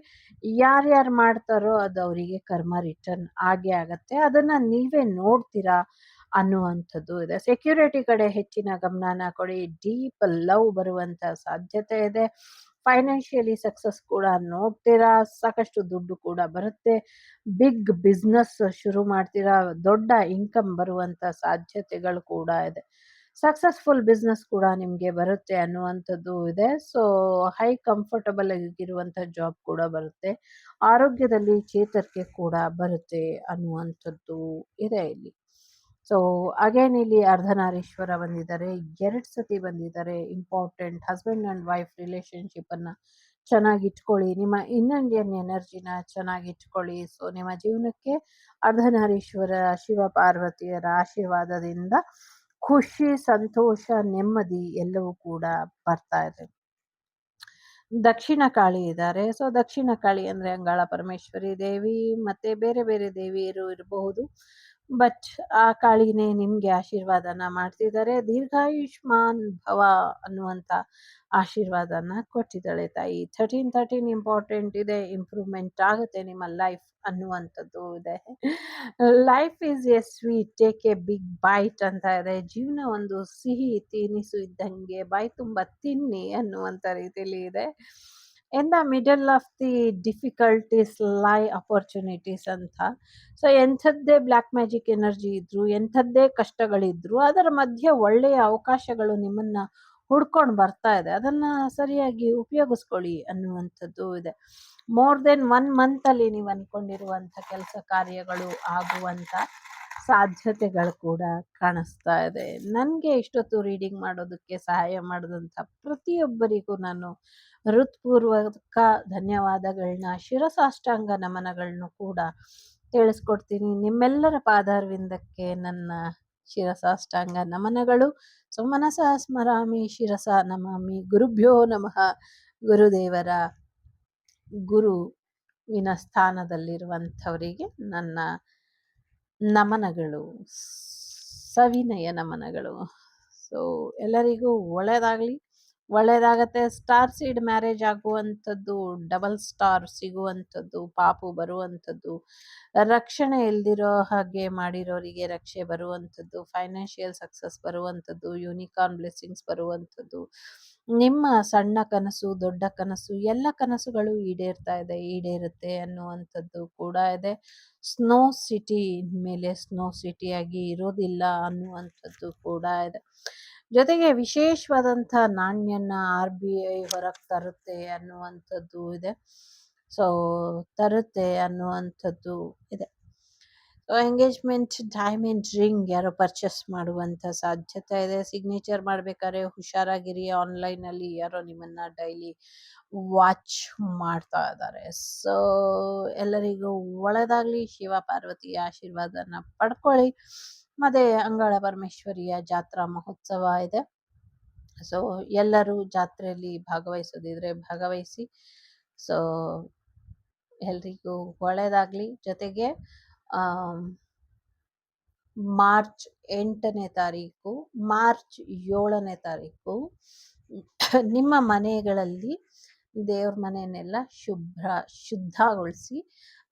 ಯಾರ್ಯಾರು ಮಾಡ್ತಾರೋ ಅದು ಅವರಿಗೆ ಕರ್ಮ ರಿಟರ್ನ್ ಆಗೇ ಆಗತ್ತೆ. ಅದನ್ನ ನೀವೇ ನೋಡ್ತೀರಾ ಅನ್ನುವಂಥದ್ದು ಇದೆ. ಸೆಕ್ಯೂರಿಟಿ ಕಡೆ ಹೆಚ್ಚಿನ ಗಮನನ ಕೊಡಿ. ಡೀಪ್ ಲವ್ ಬರುವಂತ ಸಾಧ್ಯತೆ ಇದೆ. ಫೈನಾನ್ಷಿಯಲಿ ಸಕ್ಸಸ್ ಕೂಡ ನೋಡ್ತೀರಾ. ಸಾಕಷ್ಟು ದುಡ್ಡು ಕೂಡ ಬರುತ್ತೆ. ಬಿಗ್ ಬಿಸ್ನೆಸ್ ಶುರು ಮಾಡ್ತೀರಾ. ದೊಡ್ಡ ಇನ್ಕಮ್ ಬರುವಂತ ಸಾಧ್ಯತೆಗಳು ಕೂಡ ಇದೆ. ಸಕ್ಸಸ್ಫುಲ್ ಬಿಸ್ನೆಸ್ ಕೂಡ ನಿಮ್ಗೆ ಬರುತ್ತೆ ಅನ್ನುವಂಥದ್ದು ಇದೆ. ಸೊ ಹೈ ಕಂಫರ್ಟಬಲ್ ಆಗಿರುವಂಥ ಜಾಬ್ ಕೂಡ ಬರುತ್ತೆ. ಆರೋಗ್ಯದಲ್ಲಿ ಚೇತರಿಕೆ ಕೂಡ ಬರುತ್ತೆ ಅನ್ನುವಂಥದ್ದು ಇದೆ ಇಲ್ಲಿ. ಸೊ ಅಗೇನ್ ಇಲ್ಲಿ ಅರ್ಧನಾರೀಶ್ವರ ಬಂದಿದ್ದಾರೆ. 2 ಸತಿ ಬಂದಿದ್ದಾರೆ. Important. Husband and wife relationship ಅನ್ನ ಚೆನ್ನಾಗಿ ಇಟ್ಕೊಳ್ಳಿ. ನಿಮ್ಮ ಇಂಡಿಯನ್ ಎನರ್ಜಿನ ಚೆನ್ನಾಗಿ ಇಟ್ಕೊಳ್ಳಿ. ಸೊ ನಿಮ್ಮ ಜೀವನಕ್ಕೆ ಅರ್ಧನಾರೀಶ್ವರ ಶಿವ ಪಾರ್ವತಿಯರ ಆಶೀರ್ವಾದದಿಂದ ಖುಷಿ, ಸಂತೋಷ, ನೆಮ್ಮದಿ ಎಲ್ಲವೂ ಕೂಡ ಬರ್ತಾ ಇದೆ. ದಕ್ಷಿಣ ಕಾಳಿ ಇದ್ದಾರೆ. ಸೊ ದಕ್ಷಿಣ ಕಾಳಿ ಅಂದ್ರೆ ಅಂಗಾಳ ಪರಮೇಶ್ವರಿ ದೇವಿ ಮತ್ತೆ ಬೇರೆ ಬೇರೆ ದೇವಿಯರು ಇರಬಹುದು. ಬಟ್ ಆ ಕಾಳಿನೇ ನಿಮ್ಗೆ ಆಶೀರ್ವಾದನ ಮಾಡ್ತಿದ್ದಾರೆ. ದೀರ್ಘಾಯುಷ್ಮಾನ್ ಭವ ಅನ್ನುವಂತ ಆಶೀರ್ವಾದನ ಕೊಟ್ಟಿದ್ದಾಳೆ ತಾಯಿ. 1313 ಇಂಪಾರ್ಟೆಂಟ್ ಇದೆ. ಇಂಪ್ರೂವ್ಮೆಂಟ್ ಆಗುತ್ತೆ ನಿಮ್ಮ ಲೈಫ್ ಅನ್ನುವಂಥದ್ದು ಇದೆ. Life is a sweet, take a big bite ಅಂತ ಇದೆ. ಜೀವನ ಒಂದು ಸಿಹಿ ತಿನಿಸು ಇದ್ದಂಗೆ, ಬಾಯಿ ತುಂಬ ತಿನ್ನಿ ಅನ್ನುವಂಥ ರೀತಿಯಲ್ಲಿ ಇದೆ. In the middle of the difficulties ಲೈ ಅಪರ್ಚುನಿಟೀಸ್ ಅಂತ. ಸೊ ಎಂಥದ್ದೇ ಬ್ಲ್ಯಾಕ್ ಮ್ಯಾಜಿಕ್ ಎನರ್ಜಿ ಇದ್ರು, ಎಂಥದ್ದೇ ಕಷ್ಟಗಳಿದ್ರು, ಅದರ ಮಧ್ಯೆ ಒಳ್ಳೆಯ ಅವಕಾಶಗಳು ನಿಮ್ಮನ್ನ ಹುಡ್ಕೊಂಡು ಬರ್ತಾ ಇದೆ. ಅದನ್ನ ಸರಿಯಾಗಿ ಉಪಯೋಗಿಸ್ಕೊಳ್ಳಿ ಅನ್ನುವಂಥದ್ದು ಇದೆ. ಮೋರ್ ದೆನ್ 1 ಮಂತ್ ಅಲ್ಲಿ ನೀವು ಅನ್ಕೊಂಡಿರುವಂಥ ಕೆಲಸ ಕಾರ್ಯಗಳು ಆಗುವಂಥ ಸಾಧ್ಯತೆಗಳು ಕೂಡ ಕಾಣಿಸ್ತಾ ಇದೆ. ನನಗೆ ಇಷ್ಟೊತ್ತು ರೀಡಿಂಗ್ ಮಾಡೋದಕ್ಕೆ ಸಹಾಯ ಮಾಡಿದಂಥ ಪ್ರತಿಯೊಬ್ಬರಿಗೂ ನಾನು ಹೃತ್ಪೂರ್ವಕ ಧನ್ಯವಾದಗಳನ್ನ, ಶಿರಸಾಷ್ಟಾಂಗ ನಮನಗಳನ್ನು ಕೂಡ ತಿಳಿಸ್ಕೊಡ್ತೀನಿ. ನಿಮ್ಮೆಲ್ಲರ ಪಾದಾರವಿಂದಕ್ಕೆ ನನ್ನ ಶಿರಸಾಷ್ಟಾಂಗ ನಮನಗಳು. ಸೊ ಮನಸಾ ಸ್ಮರಾಮಿ ಶಿರಸ ನಮಾಮಿ. ಗುರುಭ್ಯೋ ನಮಃ. ಗುರುದೇವರ ಗುರುವಿನ ಸ್ಥಾನದಲ್ಲಿರುವಂಥವರಿಗೆ ನನ್ನ ನಮನಗಳು, ಸವಿನಯ ನಮನಗಳು. ಸೊ ಎಲ್ಲರಿಗೂ ಒಳ್ಳೇದಾಗ್ಲಿ, ಒಳ್ಳೇದಾಗತ್ತೆ. ಸ್ಟಾರ್ ಸೀಡ್ ಮ್ಯಾರೇಜ್ ಆಗುವಂಥದ್ದು, ಡಬಲ್ ಸ್ಟಾರ್ ಸಿಗುವಂಥದ್ದು, ಪಾಪು ಬರುವಂಥದ್ದು, ರಕ್ಷಣೆ ಇಲ್ದಿರೋ ಹಾಗೆ ಮಾಡಿರೋರಿಗೆ ರಕ್ಷೆ ಬರುವಂಥದ್ದು, ಫೈನಾನ್ಷಿಯಲ್ ಸಕ್ಸಸ್ ಬರುವಂಥದ್ದು, ಯೂನಿಕಾರ್ನ್ ಬ್ಲೆಸ್ಸಿಂಗ್ಸ್ ಬರುವಂಥದ್ದು, ನಿಮ್ಮ ಸಣ್ಣ ಕನಸು ದೊಡ್ಡ ಕನಸು ಎಲ್ಲ ಕನಸುಗಳು ಈಡೇರುತ್ತೆ ಅನ್ನುವಂಥದ್ದು ಕೂಡ ಇದೆ. ಸ್ನೋ ಸಿಟಿ ಮೇಲೆ ಸ್ನೋ ಸಿಟಿಯಾಗಿ ಇರೋದಿಲ್ಲ ಅನ್ನುವಂಥದ್ದು ಕೂಡ ಇದೆ. ಜೊತೆಗೆ ವಿಶೇಷವಾದಂಥ ನಾಣ್ಯನ RBI ಹೊರಗೆ ತರುತ್ತೆ ಅನ್ನುವಂಥದ್ದು ಇದೆ. ಸೊ ತರುತ್ತೆ ಅನ್ನುವಂಥದ್ದು ಇದೆ. ಎಂಗೇಜ್ಮೆಂಟ್ ಡೈಮಂಡ್ ರಿಂಗ್ ಯಾರೋ ಪರ್ಚೇಸ್ ಮಾಡುವಂಥ ಸಾಧ್ಯತೆ ಇದೆ. ಸಿಗ್ನೇಚರ್ ಮಾಡ್ಬೇಕಾದ್ರೆ ಹುಷಾರಾಗಿರಿ. ಆನ್ಲೈನಲ್ಲಿ ಯಾರೋ ನಿಮ್ಮನ್ನ ಡೈಲಿ ವಾಚ್ ಮಾಡ್ತಾ ಇದ್ದಾರೆ. ಸೊ ಎಲ್ಲರಿಗೂ ಒಳ್ಳೆದಾಗ್ಲಿ. ಶಿವ ಪಾರ್ವತಿಯ ಆಶೀರ್ವಾದನ ಪಡ್ಕೊಳ್ಳಿ. ಮತ್ತೆ ಅಂಗಾಳ ಪರಮೇಶ್ವರಿಯ ಜಾತ್ರಾ ಮಹೋತ್ಸವ ಇದೆ. ಸೊ ಎಲ್ಲರೂ ಜಾತ್ರೆಯಲ್ಲಿ ಭಾಗವಹಿಸೋದಿದ್ರೆ ಭಾಗವಹಿಸಿ. ಸೊ ಎಲ್ರಿಗೂ ಒಳ್ಳೆದಾಗ್ಲಿ. ಜೊತೆಗೆ ಮಾರ್ಚ್ 8ನೇ ತಾರೀಕು, ಮಾರ್ಚ್ 7ನೇ ತಾರೀಕು ನಿಮ್ಮ ಮನೆಗಳಲ್ಲಿ ದೇವ್ರ ಮನೆಯನ್ನೆಲ್ಲ ಶುದ್ಧಗೊಳಿಸಿ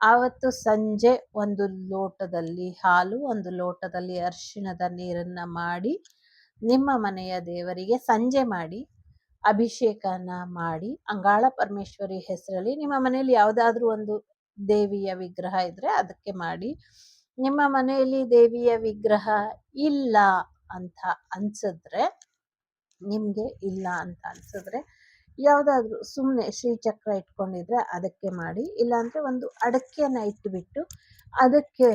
ಆವತ್ತು ಸಂಜೆ ಒಂದು ಲೋಟದಲ್ಲಿ ಹಾಲು, ಒಂದು ಲೋಟದಲ್ಲಿ ಅರಿಶಿಣದ ನೀರನ್ನ ಮಾಡಿ ನಿಮ್ಮ ಮನೆಯ ದೇವರಿಗೆ ಸಂಜೆ ಮಾಡಿ ಅಭಿಷೇಕನ ಮಾಡಿ ಅಂಗಾಳ ಪರಮೇಶ್ವರಿ ಹೆಸರಲ್ಲಿ ನಿಮ್ಮ ಮನೆಯಲ್ಲಿ ಯಾವುದಾದ್ರೂ ಒಂದು ದೇವಿಯ ವಿಗ್ರಹ ಇದ್ರೆ ಅದಕ್ಕೆ ಮಾಡಿ. ನಿಮ್ಮ ಮನೆಯಲ್ಲಿ ದೇವಿಯ ವಿಗ್ರಹ ಇಲ್ಲ ಅಂತ ಅನ್ಸಿದ್ರೆ, ನಿಮ್ಗೆ ಇಲ್ಲ ಅಂತ ಅನ್ಸಿದ್ರೆ ಯಾವುದಾದ್ರೂ ಸುಮ್ಮನೆ ಶ್ರೀಚಕ್ರ ಇಟ್ಕೊಂಡಿದ್ರೆ ಅದಕ್ಕೆ ಮಾಡಿ. ಇಲ್ಲಾಂದ್ರೆ ಒಂದು ಅಡಕೆನ ಇಟ್ಬಿಟ್ಟು ಅದಕ್ಕೆ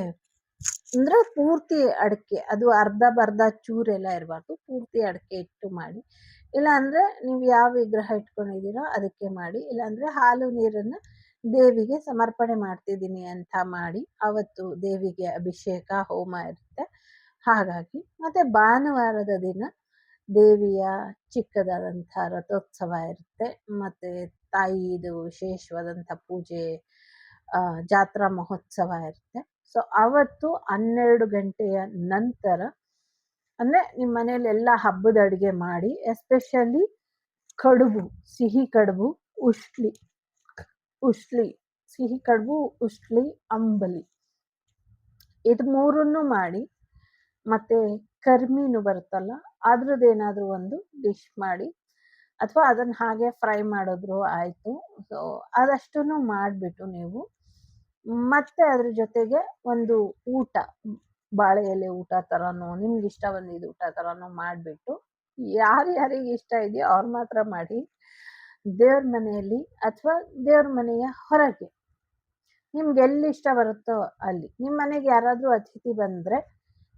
ಅಂದ್ರೆ ಪೂರ್ತಿ ಅಡಕೆ, ಅದು ಅರ್ಧ ಚೂರೆಲ್ಲ ಇರಬಾರ್ದು, ಪೂರ್ತಿ ಅಡಕೆ ಇಟ್ಟು ಮಾಡಿ. ಇಲ್ಲ ಅಂದ್ರೆ ನೀವು ಯಾವ ವಿಗ್ರಹ ಇಟ್ಕೊಂಡಿದ್ದೀರೋ ಅದಕ್ಕೆ ಮಾಡಿ. ಇಲ್ಲಾಂದ್ರೆ ಹಾಲು ನೀರನ್ನ ದೇವಿಗೆ ಸಮರ್ಪಣೆ ಮಾಡ್ತಿದ್ದೀನಿ ಅಂತ ಮಾಡಿ. ಅವತ್ತು ದೇವಿಗೆ ಅಭಿಷೇಕ ಹೋಮ ಇರುತ್ತೆ. ಹಾಗಾಗಿ ಮತ್ತೆ ಭಾನುವಾರದ ದಿನ ದೇವಿಯ ಚಿಕ್ಕದಾದಂಥ ರಥೋತ್ಸವ ಇರುತ್ತೆ. ಮತ್ತೆ ತಾಯಿದು ವಿಶೇಷವಾದಂಥ ಪೂಜೆ, ಜಾತ್ರಾ ಮಹೋತ್ಸವ ಇರುತ್ತೆ. ಸೊ ಅವತ್ತು 12 ಗಂಟೆಯ ನಂತರ ಅಂದ್ರೆ ನಿಮ್ಮ ಮನೇಲಿ ಎಲ್ಲ ಹಬ್ಬದ ಅಡುಗೆ ಮಾಡಿ, ಎಸ್ಪೆಷಲಿ ಕಡುಬು, ಸಿಹಿ ಕಡುಬು, ಉಶ್ಲಿ, ಸಿಹಿ ಕಡುಬು, ಉಶ್ಲಿ, ಅಂಬಲಿ, ಇದು ಮೂರನ್ನು ಮಾಡಿ. ಮತ್ತೆ ಕರ್ಮೀನು ಬರುತ್ತಲ್ಲ, ಅದ್ರದ್ದೇನಾದ್ರೂ ಒಂದು ಡಿಶ್ ಮಾಡಿ, ಅಥವಾ ಅದನ್ನ ಹಾಗೆ ಫ್ರೈ ಮಾಡಿದ್ರು ಆಯ್ತು. ಸೊ ಅದಷ್ಟನ್ನು ಮಾಡಿಬಿಟ್ಟು ನೀವು ಮತ್ತೆ ಅದ್ರ ಜೊತೆಗೆ ಒಂದು ಊಟ, ಬಾಳೆ ಎಲೆ ಊಟ ಥರನೋ, ನಿಮ್ಗೆ ಇಷ್ಟ ಬಂದಿದ್ದು ಊಟ ಥರನೋ ಮಾಡಿಬಿಟ್ಟು, ಯಾರ್ಯಾರಿಗೆ ಇಷ್ಟ ಇದೆಯೋ ಅವ್ರು ಮಾತ್ರ ಮಾಡಿ. ದೇವ್ರ ಮನೆಯಲ್ಲಿ ಅಥವಾ ದೇವ್ರ ಮನೆಯ ಹೊರಗೆ ನಿಮ್ಗೆ ಎಲ್ಲಿ ಇಷ್ಟ ಬರುತ್ತೋ ಅಲ್ಲಿ, ನಿಮ್ಮ ಮನೆಗೆ ಯಾರಾದರೂ ಅತಿಥಿ ಬಂದರೆ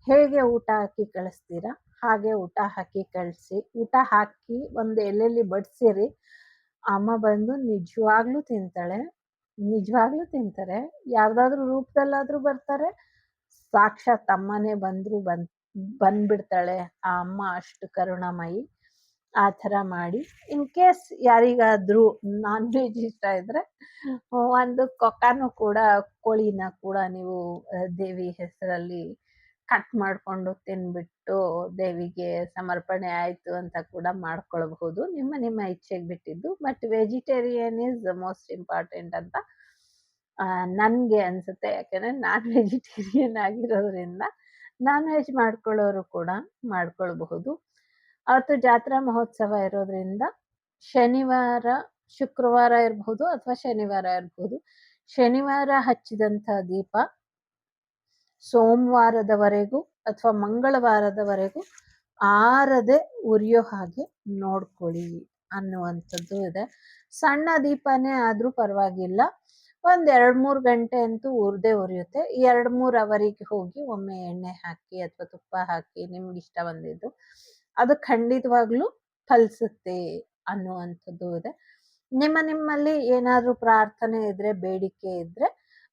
ಹೇಗೆ ಊಟ ಹಾಕಿ ಕಳಿಸ್ತೀರಾ ಹಾಗೆ ಊಟ ಹಾಕಿ ಕಳಿಸಿ. ಊಟ ಹಾಕಿ ಒಂದು ಎಲೆಯಲ್ಲಿ ಬಡಿಸಿರಿ. ಅಮ್ಮ ಬಂದು ನಿಜವಾಗ್ಲೂ ತಿಂತಾರೆ. ಯಾವ್ದಾದ್ರು ರೂಪದಲ್ಲಾದ್ರೂ ಬರ್ತಾರೆ, ಸಾಕ್ಷಾತ್ ಅಮ್ಮನೇ ಬಂದ್ಬಿಡ್ತಾಳೆ ಆ ಅಮ್ಮ, ಅಷ್ಟು ಕರುಣಾಮಯಿ. ಆ ಥರ ಮಾಡಿ. ಇನ್ ಕೇಸ್ ಯಾರಿಗಾದ್ರೂ ನಾನ್ ವೆಜ್ ಇಷ್ಟ ಇದ್ರೆ ಒಂದು ಕೊಕ್ಕನು ಕೂಡ, ಕೋಳಿನ ಕೂಡ ನೀವು ದೇವಿ ಹೆಸರಲ್ಲಿ ಕಟ್ ಮಾಡಿಕೊಂಡು ತಿನ್ಬಿಟ್ಟು ದೇವಿಗೆ ಸಮರ್ಪಣೆ ಆಯಿತು ಅಂತ ಕೂಡ ಮಾಡ್ಕೊಳ್ಬಹುದು. ನಿಮ್ಮ ಇಚ್ಛೆಗೆ ಬಿಟ್ಟಿದ್ದು. But vegetarian is most important ಅಂತ ನನಗೆ ಅನಿಸುತ್ತೆ. ಯಾಕೆಂದರೆ ನಾನ್ ವೆಜಿಟೇರಿಯನ್ ಆಗಿರೋದ್ರಿಂದ ನಾನ್ ವೆಜ್ ಮಾಡ್ಕೊಳ್ಳೋರು ಕೂಡ ಮಾಡ್ಕೊಳ್ಬಹುದು. ಅವತ್ತು ಜಾತ್ರಾ ಮಹೋತ್ಸವ ಇರೋದ್ರಿಂದ ಶುಕ್ರವಾರ ಇರಬಹುದು ಅಥವಾ ಶನಿವಾರ ಇರಬಹುದು. ಶನಿವಾರ ಹಚ್ಚಿದಂಥ ದೀಪ ಸೋಮವಾರದವರೆಗೂ ಅಥವಾ ಮಂಗಳವಾರದವರೆಗೂ ಆರದೆ ಉರಿಯೋ ಹಾಗೆ ನೋಡ್ಕೊಳ್ಳಿ ಅನ್ನುವಂಥದ್ದು ಇದೆ. ಸಣ್ಣ ದೀಪನೇ ಆದರೂ ಪರವಾಗಿಲ್ಲ, ಒಂದು 2-3 ಗಂಟೆ ಅಂತೂ ಉರಿಯುತ್ತೆ. 2-3 ಅವರಿಗೆ ಹೋಗಿ ಒಮ್ಮೆ ಎಣ್ಣೆ ಹಾಕಿ ಅಥವಾ ತುಪ್ಪ ಹಾಕಿ ನಿಮ್ಗೆ ಇಷ್ಟ ಬಂದಿದ್ದು ಅದು ಖಂಡಿತವಾಗ್ಲೂ ಫಲಿಸುತ್ತೆ ಅನ್ನುವಂಥದ್ದು ಇದೆ. ನಿಮ್ಮಲ್ಲಿ ಏನಾದರೂ ಪ್ರಾರ್ಥನೆ ಇದ್ರೆ, ಬೇಡಿಕೆ ಇದ್ರೆ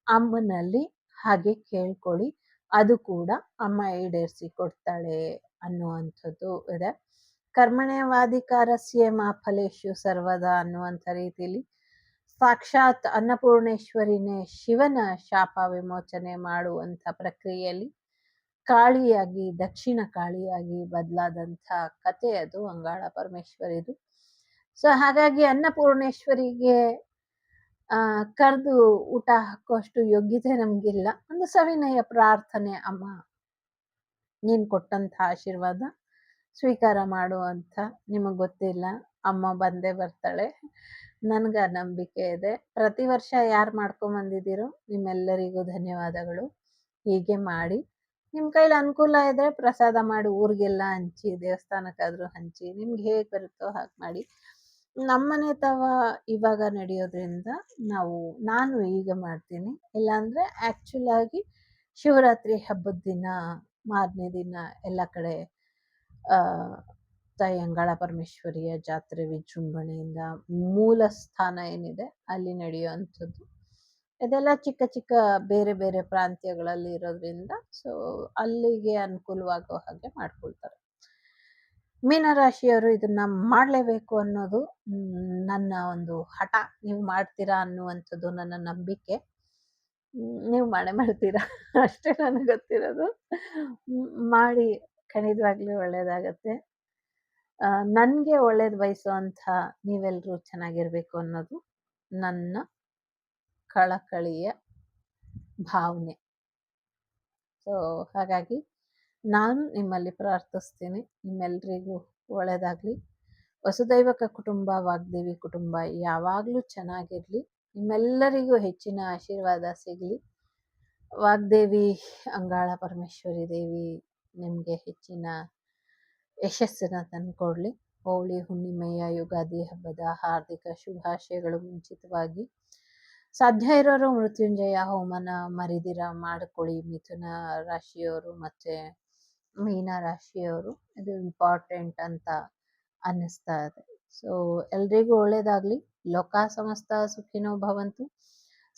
ಅಮ್ಮನಲ್ಲಿ ಹಾಗೆ ಕೇಳ್ಕೊಳ್ಳಿ. ಅದು ಕೂಡ ಅಮ್ಮ ಈಡೇರಿಸಿ ಕೊಡ್ತಾಳೆ ಅನ್ನುವಂಥದ್ದು ಇದೆ. ಕರ್ಮಣ್ಯವಾಧಿಕಾರಸ್ಯ ಮಾ ಫಲೇಶು ಸರ್ವದಾ ಅನ್ನುವಂಥ ರೀತಿಯಲ್ಲಿ ಸಾಕ್ಷಾತ್ ಅನ್ನಪೂರ್ಣೇಶ್ವರಿನೇ ಶಿವನ ಶಾಪ ವಿಮೋಚನೆ ಮಾಡುವಂಥ ಪ್ರಕ್ರಿಯೆಯಲ್ಲಿ ಕಾಳಿಯಾಗಿ ದಕ್ಷಿಣ ಕಾಳಿಯಾಗಿ ಬದಲಾದಂಥ ಕತೆ ಅದು ಅಂಗಾಳ ಪರಮೇಶ್ವರಿದು. ಸೊ ಹಾಗಾಗಿ ಅನ್ನಪೂರ್ಣೇಶ್ವರಿಗೆ ಕರೆದು ಊಟ ಹಾಕುವಷ್ಟು ಯೋಗ್ಯತೆ ನಮಗಿಲ್ಲ. ಒಂದು ಸವಿನಯ ಪ್ರಾರ್ಥನೆ, ಅಮ್ಮ ನೀನು ಕೊಟ್ಟಂಥ ಆಶೀರ್ವಾದ ಸ್ವೀಕಾರ ಮಾಡುವಂಥ. ನಿಮಗೆ ಗೊತ್ತಿಲ್ಲ, ಅಮ್ಮ ಬಂದೇ ಬರ್ತಾಳೆ, ನನಗೆ ನಂಬಿಕೆ ಇದೆ. ಪ್ರತಿ ವರ್ಷ ಯಾರು ಮಾಡ್ಕೊಂಬಂದಿದ್ದೀರೋ ನಿಮ್ಮೆಲ್ಲರಿಗೂ ಧನ್ಯವಾದಗಳು. ಹೀಗೆ ಮಾಡಿ ನಿಮ್ಮ ಕೈಲಿ ಅನುಕೂಲ ಇದ್ದರೆ ಪ್ರಸಾದ ಮಾಡಿ ಊರಿಗೆಲ್ಲ ಹಂಚಿ, ದೇವಸ್ಥಾನಕ್ಕಾದರೂ ಹಂಚಿ, ನಿಮ್ಗೆ ಹೇಗೆ ಬರುತ್ತೋ ಹಾಗೆ ಮಾಡಿ. ನಮ್ಮನೆ ತವ ಇವಾಗ ನಡೆಯೋದ್ರಿಂದ ನಾನು ಈಗ ಮಾಡ್ತೀನಿ. ಇಲ್ಲಾಂದರೆ ಆ್ಯಕ್ಚುಲ್ ಆಗಿ ಶಿವರಾತ್ರಿ ಹಬ್ಬದ ದಿನ ಮಾರನೇ ದಿನ ಎಲ್ಲ ಕಡೆ ತಾಯಿ ಅಂಗಾಳ ಪರಮೇಶ್ವರಿಯ ಜಾತ್ರೆ ವಿಜೃಂಭಣೆಯಿಂದ ಮೂಲ ಸ್ಥಾನ ಏನಿದೆ ಅಲ್ಲಿ ನಡೆಯುವಂಥದ್ದು. ಇದೆಲ್ಲ ಚಿಕ್ಕ ಚಿಕ್ಕ ಬೇರೆ ಬೇರೆ ಪ್ರಾಂತ್ಯಗಳಲ್ಲಿ ಇರೋದ್ರಿಂದ ಸೊ ಅಲ್ಲಿಗೆ ಅನುಕೂಲವಾಗೋ ಹಾಗೆ ಮಾಡ್ಕೊಳ್ತಾರೆ. ಮೀನರಾಶಿಯವರು ಇದನ್ನ ಮಾಡಲೇಬೇಕು ಅನ್ನೋದು ನನ್ನ ಒಂದು ಹಠ. ನೀವು ಮಾಡ್ತೀರಾ ಅನ್ನುವಂಥದ್ದು ನನ್ನ ನಂಬಿಕೆ. ನೀವು ಮಾಡ್ತೀರಾ ಅಷ್ಟೇ ನನಗೆ ಗೊತ್ತಿರೋದು. ಮಾಡಿ, ಖಂಡಿತವಾಗ್ಲೂ ಒಳ್ಳೇದಾಗತ್ತೆ. ನನಗೆ ಒಳ್ಳೇದು ಬಯಸುವಂಥ ನೀವೆಲ್ಲರೂ ಚೆನ್ನಾಗಿರ್ಬೇಕು ಅನ್ನೋದು ನನ್ನ ಕಳಕಳಿಯ ಭಾವನೆ. ಸೊ ಹಾಗಾಗಿ ನಾನು ನಿಮ್ಮಲ್ಲಿ ಪ್ರಾರ್ಥಿಸ್ತೀನಿ, ನಿಮ್ಮೆಲ್ಲರಿಗೂ ಒಳ್ಳೆಯದಾಗಲಿ. ವಸುದೈವಕ ಕುಟುಂಬ, ವಾಗ್ದೇವಿ ಕುಟುಂಬ ಯಾವಾಗಲೂ ಚೆನ್ನಾಗಿರಲಿ. ನಿಮ್ಮೆಲ್ಲರಿಗೂ ಹೆಚ್ಚಿನ ಆಶೀರ್ವಾದ ಸಿಗಲಿ. ವಾಗ್ದೇವಿ ಅಂಗಾಳ ಪರಮೇಶ್ವರಿ ದೇವಿ ನಿಮಗೆ ಹೆಚ್ಚಿನ ಯಶಸ್ಸನ್ನು ತಂದುಕೊಡ್ಲಿ. ಹೋಳಿ ಹುಣ್ಣಿಮೆಯ ಯುಗಾದಿ ಹಬ್ಬದ ಹಾರ್ದಿಕ ಶುಭಾಶಯಗಳು. ಮುಂಚಿತವಾಗಿ ಸಾಧ್ಯ ಇರೋರು ಮೃತ್ಯುಂಜಯ ಹೋಮನ ಮರಿದಿರ ಮಾಡಿಕೊಳ್ಳಿ. ಮಿಥುನ ರಾಶಿಯವರು ಮತ್ತು ಮೀನ ರಾಶಿಯವರು ಇದು ಇಂಪಾರ್ಟೆಂಟ್ ಅಂತ ಅನ್ನಿಸ್ತಾ ಇದೆ. ಸೊ ಎಲ್ರಿಗೂ ಒಳ್ಳೇದಾಗಲಿ. ಲೋಕ ಸಮಸ್ತ ಸುಖಿನೋ ಭವಂತು,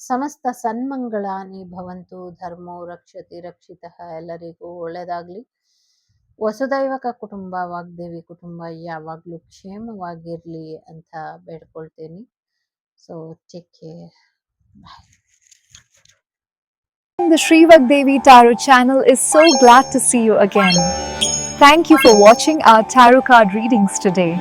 ಸಮಸ್ತ ಸನ್ಮಂಗಳಾನಿ ಭವಂತು, ಧರ್ಮೋ ರಕ್ಷತಿ ರಕ್ಷಿತಃ. ಎಲ್ಲರಿಗೂ ಒಳ್ಳೇದಾಗಲಿ. ವಸುದೈವಕ ಕುಟುಂಬ, ವಾಗ್ದೇವಿ ಕುಟುಂಬ ಯಾವಾಗಲೂ ಕ್ಷೇಮವಾಗಿರಲಿ ಅಂತ ಬೇಡ್ಕೊಳ್ತೇನೆ. So take care. Bye.
The Sri Vagdevi Tarot channel is so glad to see you again. Thank you for watching our tarot card readings today.